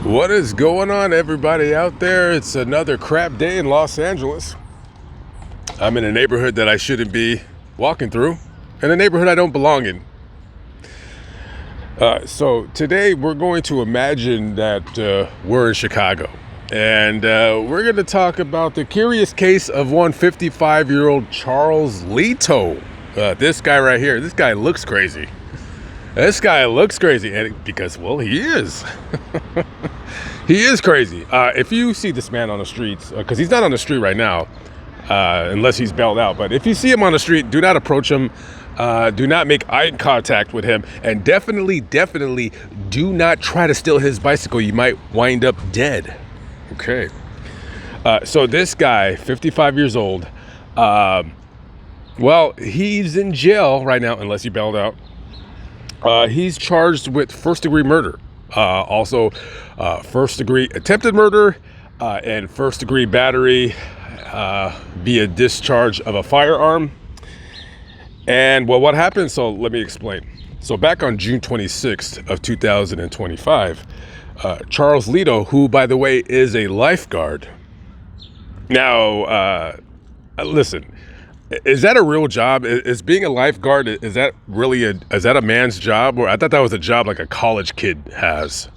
What is going on, everybody out there? It's another crap day in Los Angeles. I'm in a neighborhood that I shouldn't be walking through, and a neighborhood I don't belong in. So today we're going to imagine that we're in Chicago, and we're going to talk about the curious case of one 55-year-old Charles Leto. This guy right here, this guy looks crazy. And because, well, he is. He is crazy. If you see this man on the streets, because he's not on the street right now, unless he's bailed out, but if you see him on the street, do not approach him. Do not make eye contact with him, and definitely do not try to steal his bicycle. You might wind up dead. Okay. So this guy, 55 years old, well, he's in jail right now, unless he bailed out. He's charged with first-degree murder, also first-degree attempted murder, and first-degree battery via discharge of a firearm. And well, what happened? So let me explain. So back on June 26th of 2025, Charles Leto, who, by the way, is a lifeguard. Now, listen. Is that a real job? Is being a lifeguard, is that a man's job? Or I thought that was a job like a college kid has.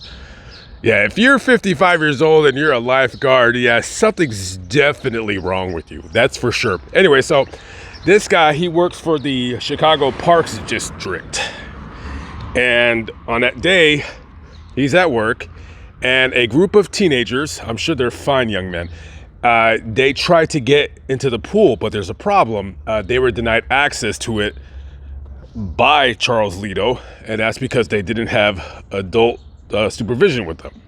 Yeah, if you're 55 years old and you're a lifeguard, yeah, something's definitely wrong with you. That's for sure. Anyway, so this guy, he works for the Chicago Parks District. And on that day, he's at work, and a group of teenagers, I'm sure they're fine young men, they tried to get into the pool, but there's a problem. They were denied access to it by Charles Leto, and that's because they didn't have adult supervision with them.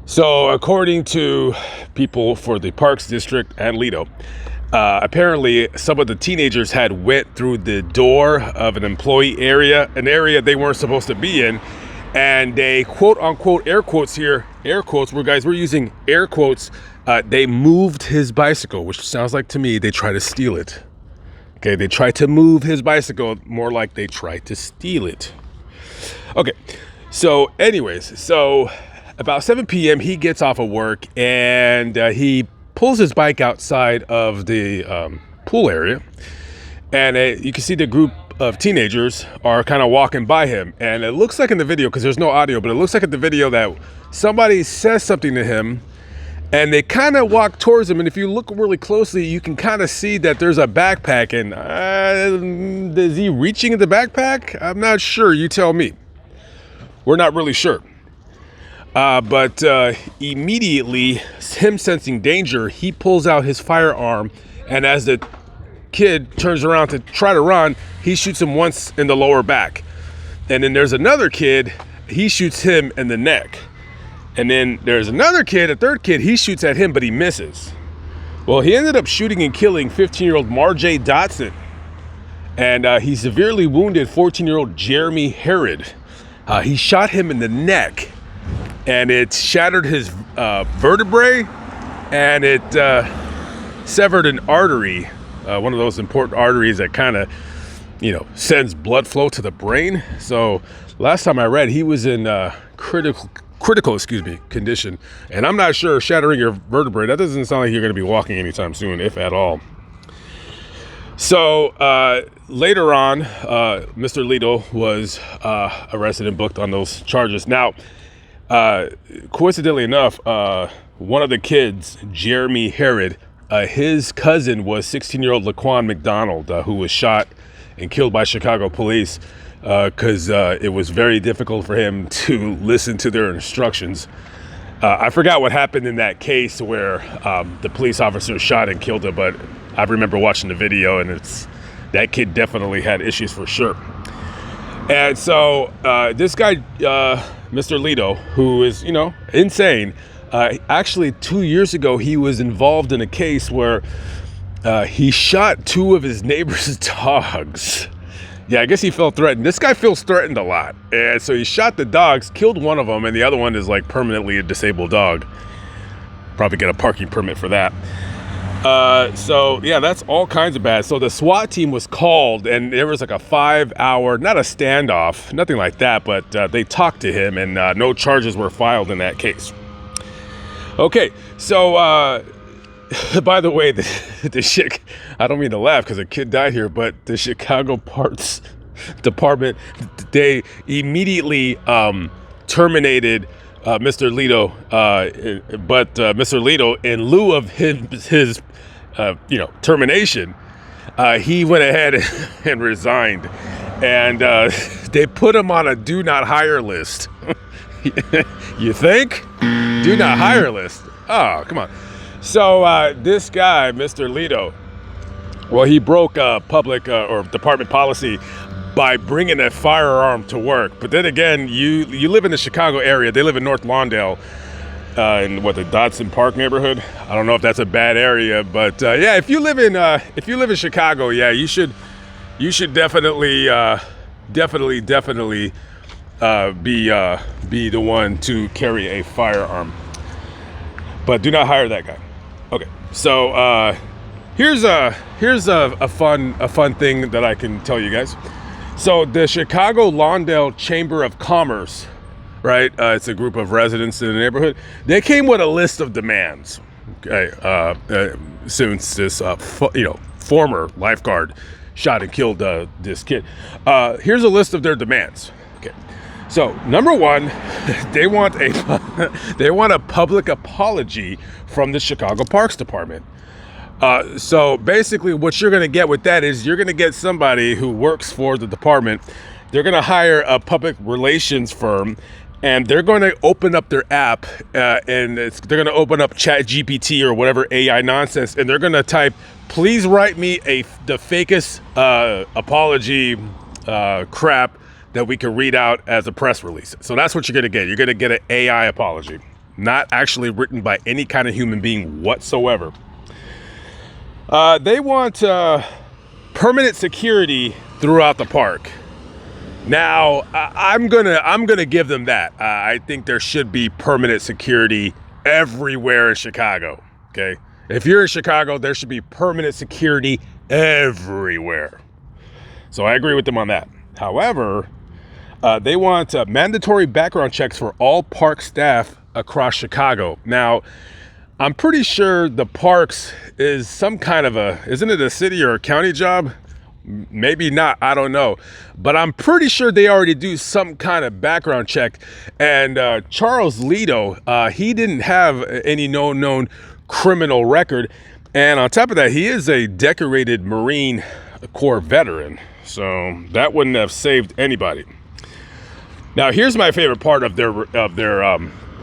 So according to people for the Parks District and Leto, apparently some of the teenagers had went through the door of an employee area, an area they weren't supposed to be in, and they, quote unquote, air quotes here, air quotes, we're using air quotes, they moved his bicycle, which sounds like to me they tried to steal it. Okay, they tried to move his bicycle, more like they tried to steal it. Okay, so anyways, so about 7 p.m. he gets off of work, and he pulls his bike outside of the pool area, and you can see the group of teenagers are kind of walking by him, and it looks like in the video, because there's no audio, but it looks like in the video that somebody says something to him, and they kind of walk towards him, and if you look really closely, you can kind of see that there's a backpack, and is he reaching in the backpack? I'm not sure, you tell me. We're not really sure. But immediately, him sensing danger, he pulls out his firearm, and as the kid turns around to try to run, he shoots him once in the lower back. And then there's another kid, he shoots him in the neck. And then there's another kid, a third kid, he shoots at him, but he misses. Well, he ended up shooting and killing 15-year-old Marjay Dotson. And he severely wounded 14-year-old Jeremy Herod. He shot him in the neck, and it shattered his vertebrae, and it severed an artery, one of those important arteries that kind of, sends blood flow to the brain. So last time I read, he was in critical condition. And I'm not sure, shattering your vertebrae, that doesn't sound like you're going to be walking anytime soon, if at all. So later on, Mr. Leto was arrested and booked on those charges. Now, coincidentally enough, one of the kids, Jeremy Herod, his cousin was 16-year-old Laquan McDonald, who was shot and killed by Chicago police because it was very difficult for him to listen to their instructions. I forgot what happened in that case where the police officer shot and killed him, but I remember watching the video, and that kid definitely had issues for sure. And so this guy, Mr. Leto, who is, insane, actually 2 years ago, he was involved in a case where he shot two of his neighbor's dogs. Yeah, I guess he felt threatened. This guy feels threatened a lot. And so he shot the dogs, killed one of them, and the other one is like permanently a disabled dog. Probably get a parking permit for that. So yeah, that's all kinds of bad. So the SWAT team was called, and there was like a 5-hour, not a standoff, nothing like that, but they talked to him, and no charges were filed in that case. Okay, so by the way, I don't mean to laugh because a kid died here, but the Chicago Parks Department, they immediately terminated Mr. Leto, but Mr. Leto, in lieu of his termination, he went ahead and resigned, and they put him on a do not hire list. You think? Do not hire list. Oh, come on. So this guy, Mr. Leto, well, he broke public or department policy by bringing a firearm to work. But then again, you live in the Chicago area. They live in North Lawndale, in the Dodson Park neighborhood. I don't know if that's a bad area, but yeah, if you live in Chicago, yeah, you should definitely be the one to carry a firearm. But do not hire that guy. Okay, so here's a fun thing that I can tell you guys. So the Chicago Lawndale Chamber of Commerce, right? It's a group of residents in the neighborhood. They came with a list of demands. Okay, since this former lifeguard shot and killed this kid. Here's a list of their demands. Okay, so number one, they want a public apology from the Chicago Parks Department. So basically what you're going to get with that is you're going to get somebody who works for the department. They're going to hire a public relations firm, and they're going to open up their app, and they're going to open up ChatGPT or whatever AI nonsense, and they're going to type, please write me the fakest apology crap that we can read out as a press release. So that's what you're going to get. You're going to get an AI apology, not actually written by any kind of human being whatsoever. They want permanent security throughout the park. Now, I'm gonna give them that. I think there should be permanent security everywhere in Chicago. Okay, if you're in Chicago, there should be permanent security everywhere. So I agree with them on that. However, they want mandatory background checks for all park staff across Chicago. Now, I'm pretty sure the parks is some kind of isn't it a city or a county job? Maybe not, I don't know. But I'm pretty sure they already do some kind of background check. And Charles Leto, he didn't have any known criminal record. And on top of that, he is a decorated Marine Corps veteran. So that wouldn't have saved anybody. Now, here's my favorite part of their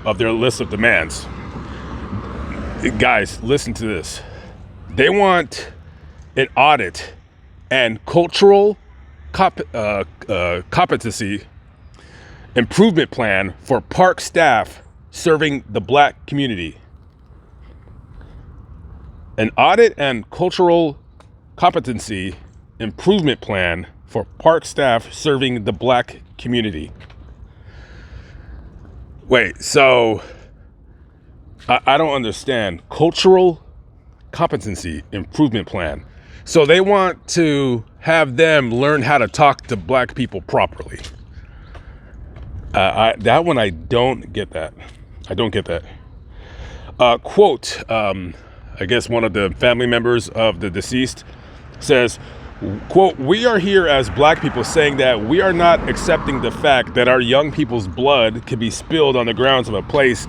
list of demands. Guys, listen to this. They want an audit and cultural competency improvement plan for park staff serving the Black community. An audit and cultural competency improvement plan for park staff serving the Black community. Wait, so I don't understand. Cultural competency improvement plan. So they want to have them learn how to talk to Black people properly. That one, I don't get that. I don't get that. Quote, I guess one of the family members of the deceased says, quote, we are here as Black people saying that we are not accepting the fact that our young people's blood can be spilled on the grounds of a place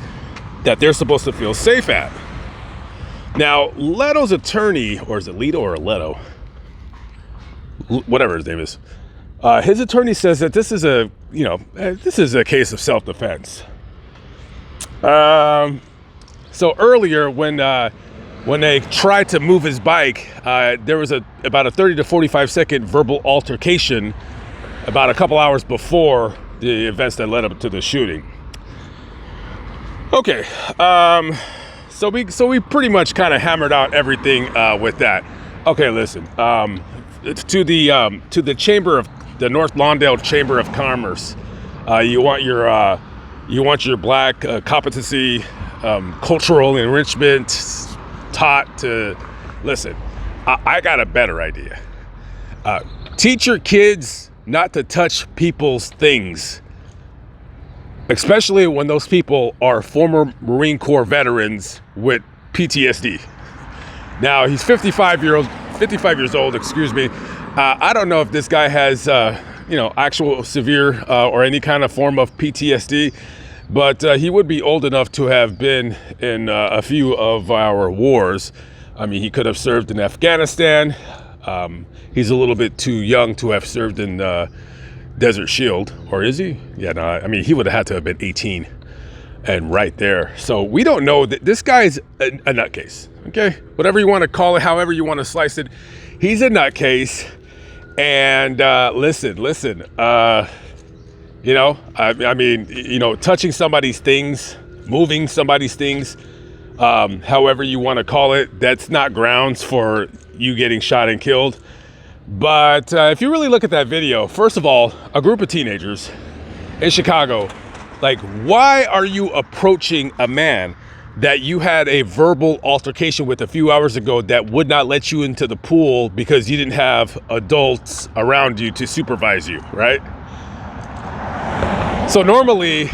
that they're supposed to feel safe at. Now, Leto's attorney, or is it Leto or Leto? Whatever his name is. His attorney says that this is a case of self-defense. So earlier when they tried to move his bike, there was about a 30 to 45 second verbal altercation about a couple hours before the events that led up to the shooting. Okay, so we pretty much kind of hammered out everything with that. Okay, listen, to the chamber of the North Lawndale Chamber of Commerce, you want your Black competency, cultural enrichment taught to Listen, I got a better idea. Teach your kids not to touch people's things, especially when those people are former Marine Corps veterans with PTSD. Now, he's 55 years old, excuse me. I don't know if this guy has, actual severe or any kind of form of PTSD, but he would be old enough to have been in a few of our wars. I mean, he could have served in Afghanistan. He's a little bit too young to have served in Desert Shield, or is he? Yeah, no, I mean, he would have had to have been 18 and right there. So we don't know that this guy's a nutcase, okay? Whatever you want to call it, however you want to slice it, he's a nutcase. And listen, touching somebody's things, moving somebody's things, however you want to call it, that's not grounds for you getting shot and killed. But if you really look at that video, first of all, a group of teenagers in Chicago, like, why are you approaching a man that you had a verbal altercation with a few hours ago that would not let you into the pool because you didn't have adults around you to supervise you, right? So normally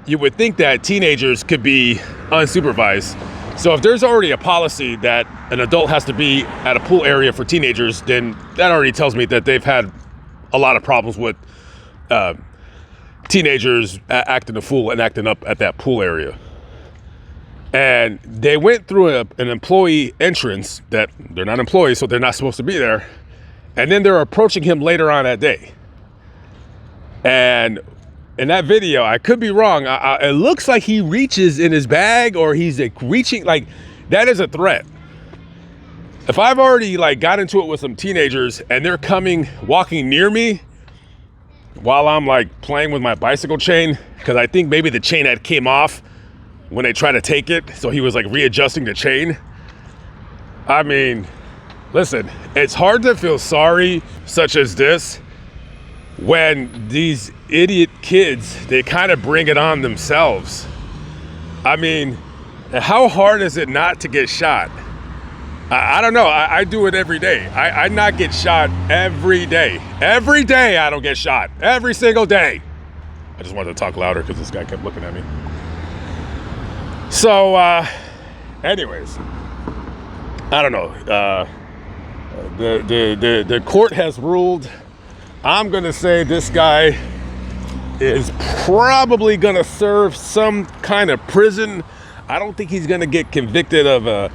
you would think that teenagers could be unsupervised. So if there's already a policy that an adult has to be at a pool area for teenagers, then that already tells me that they've had a lot of problems with teenagers acting a fool and acting up at that pool area. And they went through an employee entrance that they're not employees, so they're not supposed to be there. And then they're approaching him later on that day. And in that video, I could be wrong, it looks like he reaches in his bag, or he's like reaching, like, that is a threat. If I've already got into it with some teenagers and they're walking near me while I'm playing with my bicycle chain, because I think maybe the chain had came off when they tried to take it, so he was readjusting the chain. I mean, listen, it's hard to feel sorry such as this when these idiot kids, they kind of bring it on themselves. I mean, how hard is it not to get shot? I don't know. I do it every day. I not get shot every day. Every day I don't get shot. Every single day. I just wanted to talk louder because this guy kept looking at me. So, anyways, I don't know. The court has ruled. I'm going to say this guy is probably going to serve some kind of prison. I don't think he's going to get convicted of a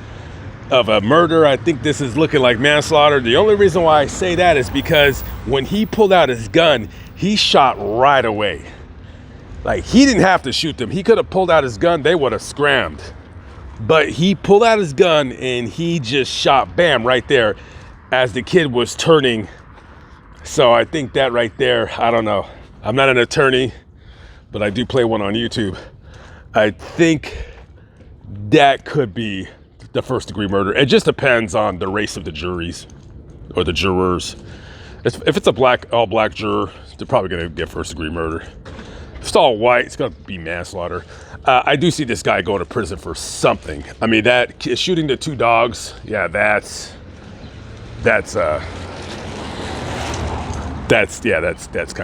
murder. I think this is looking like manslaughter. The only reason why I say that is because when he pulled out his gun, he shot right away. He didn't have to shoot them. He could have pulled out his gun. They would have scrammed. But he pulled out his gun and he just shot, bam, right there as the kid was turning. So I think that right there, I don't know. I'm not an attorney, but I do play one on YouTube. I think that could be the first degree murder. It just depends on the race of the juries or the jurors. If it's all black juror, they're probably going to get first degree murder. If it's all white, it's going to be manslaughter. I do see this guy going to prison for something. I mean, that shooting the two dogs, yeah, that's kind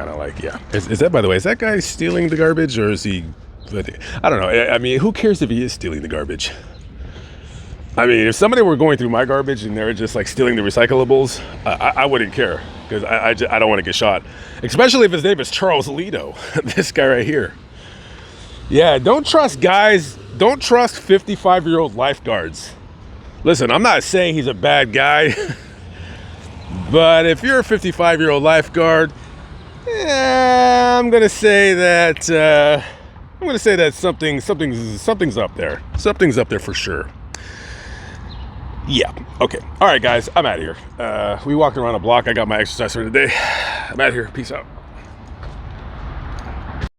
of yeah. Is that, by the way, is that guy stealing the garbage, or is he? I don't know. I mean, who cares if he is stealing the garbage? I mean, if somebody were going through my garbage and they're just stealing the recyclables, I wouldn't care, because I don't want to get shot. Especially if his name is Charles Leto, this guy right here. Yeah, don't trust 55-year-old lifeguards. Listen, I'm not saying he's a bad guy, but if you're a 55-year-old lifeguard, I'm gonna say that something's up there. Something's up there for sure. Yeah. Okay. All right, guys. I'm out of here. We walked around a block. I got my exercise for today. I'm out of here. Peace out.